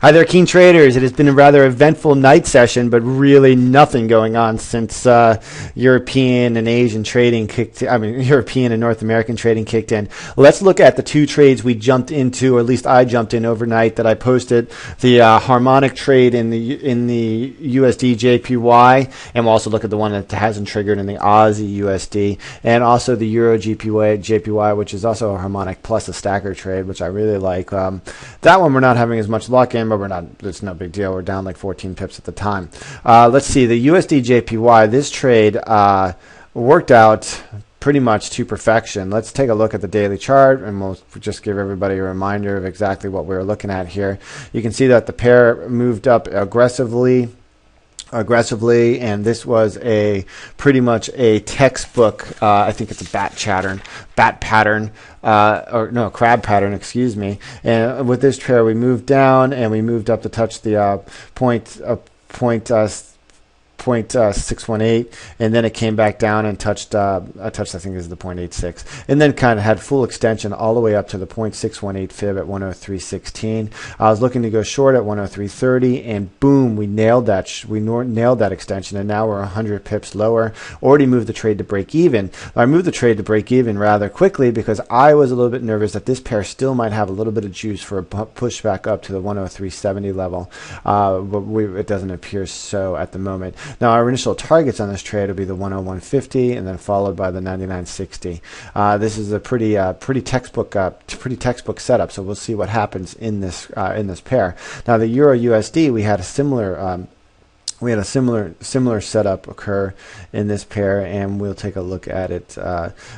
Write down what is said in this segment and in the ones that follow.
Hi there, keen traders. It has been a rather eventful night session, but really nothing going on since European and Asian trading European and North American trading kicked in. Let's look at the two trades we jumped into, or at least I jumped in overnight that I posted. The harmonic trade in the USD JPY, and we'll also look at the one that hasn't triggered in the Aussie USD, and also the Euro JPY, which is also a harmonic plus a stacker trade, which I really like. That one we're not having as much luck in, but it's no big deal. We're down like 14 pips at the time. Let's see, the USD JPY, this trade worked out pretty much to perfection. Let's take a look at the daily chart, and we'll just give everybody a reminder of exactly what we're looking at here. You can see that the pair moved up aggressively, and this was pretty much a textbook. I think it's a bat pattern, or no, crab pattern, excuse me. And with this pair, we moved down and we moved up to touch the point 0.618, and then it came back down and touched I think this is the 0.86, and then kind of had full extension all the way up to the 0.618 fib at 103.16. I was looking to go short at 103.30, and boom, we nailed that. We nailed that extension, and now we're 100 pips lower. Already moved the trade to break even. I moved the trade to break even rather quickly because I was a little bit nervous that this pair still might have a little bit of juice for a push back up to the 103.70 level, but it doesn't appear so at the moment. Now, our initial targets on this trade will be the 101.50 and then followed by the 99.60. This is a pretty textbook setup, so we'll see what happens in this pair. Now, the Euro USD, we had a similar setup occur in this pair, and we'll take a look at it.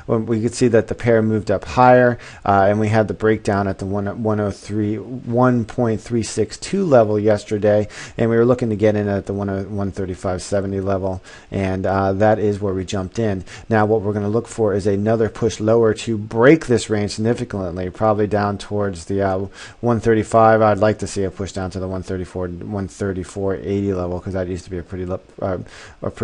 We could see that the pair moved up higher, and we had the breakdown at the 1.362 level yesterday, and we were looking to get in at the 135.70 level, and that is where we jumped in. Now, what we're going to look for is another push lower to break this range significantly, probably down towards the 135. I'd like to see a push down to the 134.80 level, because that used to be a pretty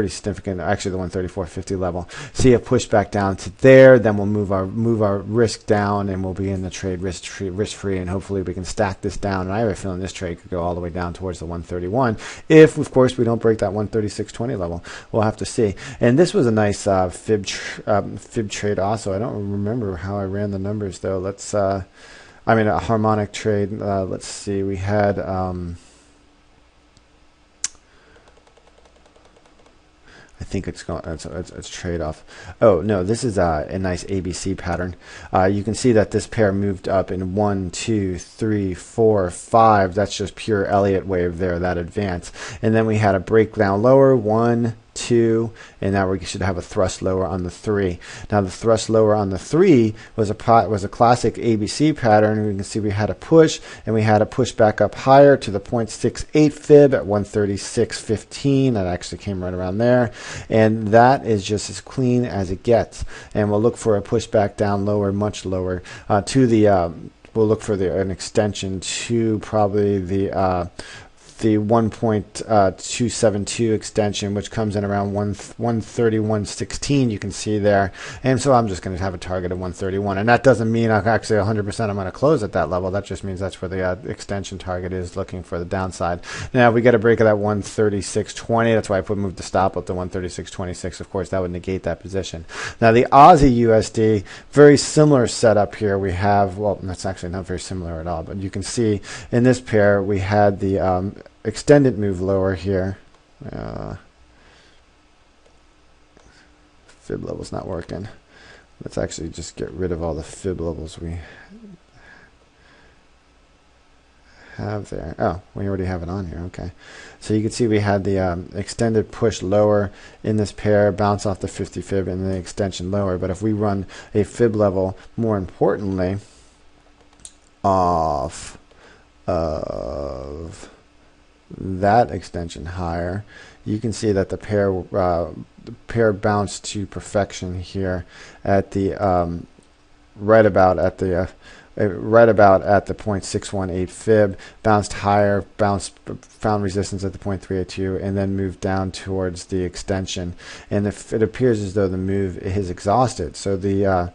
significant, actually the 134.50 level. See a push back down to there, then we'll move our risk down, and we'll be in the trade risk free, and hopefully we can stack this down. And I have a feeling this trade could go all the way down towards the 131 if, of course, we don't break that 136.20 level. We'll have to see. And this was a nice fib trade also. I don't remember how I ran the numbers though. A harmonic trade. Let's see. We had I think it's trade off. Oh no, this is a nice ABC pattern. You can see that this pair moved up in 1, 2, 3, 4, 5. That's just pure Elliott wave there, that advance. And then we had a breakdown lower, 1, 2, and now we should have a thrust lower on the 3. Now the thrust lower on the 3 was a classic ABC pattern. We can see we had a push, and we had a push back up higher to the 0.68 fib at 136.15. That actually came right around there, and that is just as clean as it gets. And we'll look for a push back down lower, much lower, to the we'll look for an extension to probably the 1.272 extension, which comes in around 131.16. You can see there, and so I'm just going to have a target of 131, and that doesn't mean actually 100% I'm going to close at that level. That just means that's where the extension target is, looking for the downside. Now, if we get a break of that 136.20, that's why I moved the stop up to 136.26. Of course, that would negate that position. Now, the Aussie USD, very similar setup here. We have, well, that's actually not very similar at all, but you can see in this pair we had the extended move lower here. Fib level's not working. Let's actually just get rid of all the fib levels we have there. Oh, we already have it on here. Okay. So you can see we had the extended push lower in this pair, bounce off the 50 fib, and the extension lower. But if we run a fib level, more importantly, off of that extension higher, you can see that the pair bounced to perfection here at the right about at the 0.618 fib, bounced higher, found resistance at the 0.382, and then moved down towards the extension. And if it appears as though the move is exhausted, so the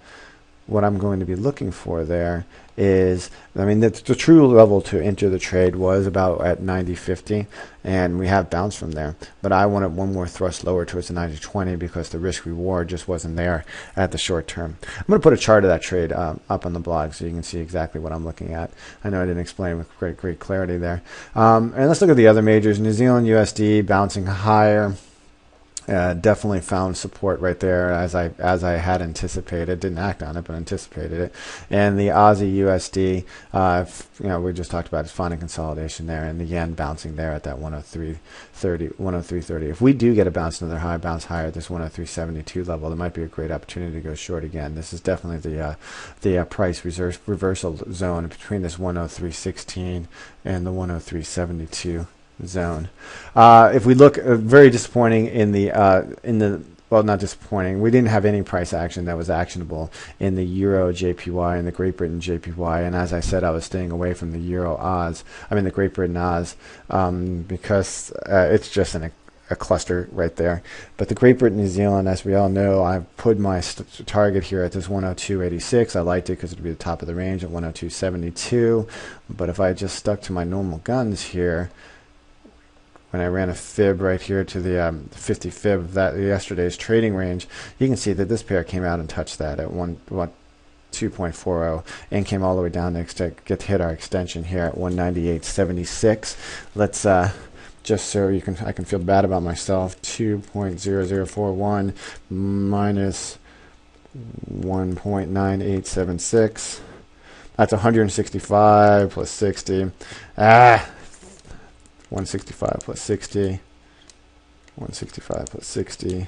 what I'm going to be looking for there is, I mean, the true level to enter the trade was about at 90.50, and we have bounced from there. But I wanted one more thrust lower towards the 90.20 because the risk reward just wasn't there at the short term. I'm going to put a chart of that trade up on the blog so you can see exactly what I'm looking at. I know I didn't explain with great clarity there. And let's look at the other majors. New Zealand USD bouncing higher. Definitely found support right there as I had anticipated. Didn't act on it, but anticipated it. And the Aussie USD, we just talked about, is finding consolidation there, and the yen bouncing there at that 103.30. If we do get a bounce, another high bounce higher at this 103.72 level, there might be a great opportunity to go short again. This is definitely the price reversal zone between this 103.16 and the 103.72 zone. If we look, very disappointing in the well, not disappointing. We didn't have any price action that was actionable in the Euro JPY and the Great Britain JPY. And as I said, I was staying away from the the Great Britain Oz, because it's just a cluster right there. But the Great Britain New Zealand, as we all know, I've put my target here at this 102.86. I liked it because it would be the top of the range at 102.72. But if I just stuck to my normal guns here, when I ran a fib right here to the 50 fib of that yesterday's trading range, you can see that this pair came out and touched that at 2.40 and came all the way down to hit our extension here at 198.76. Let's just so I can feel bad about myself. 2.0041 minus 1.9876. That's 165 plus 60. 165 plus 60. 165 plus 60.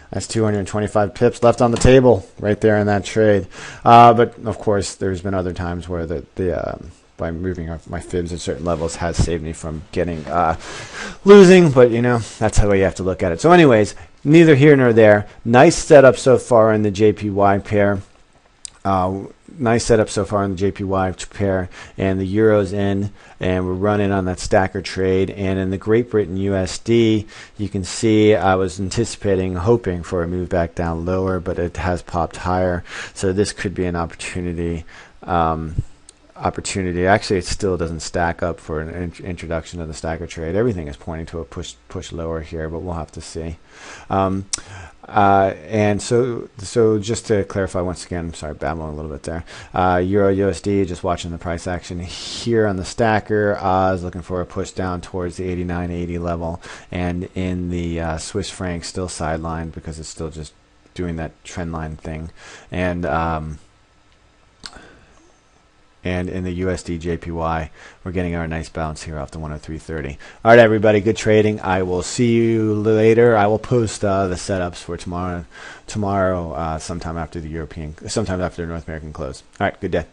That's 225 pips left on the table right there in that trade. But of course, there's been other times where by moving my fibs at certain levels has saved me from getting losing. But that's the way you have to look at it. So, anyways, neither here nor there. Nice setup so far in the JPY pair. Nice setup so far in the JPY pair, and the Euro's in, and we're running on that stacker trade. And in the Great Britain USD, you can see I was hoping for a move back down lower, but it has popped higher. So this could be an opportunity. Actually, it still doesn't stack up for an introduction of the stacker trade. Everything is pointing to a push lower here, but we'll have to see. And so just to clarify once again, I'm sorry, babbling a little bit there. Euro USD, just watching the price action here on the stacker. I was looking for a push down towards the 89.80 level, and in the Swiss franc, still sidelined because it's still just doing that trend line thing, and in the USD JPY, we're getting our nice bounce here off the 103.30. All right, everybody, good trading. I will see you later. I will post the setups for tomorrow sometime after the North American close. All right, good day.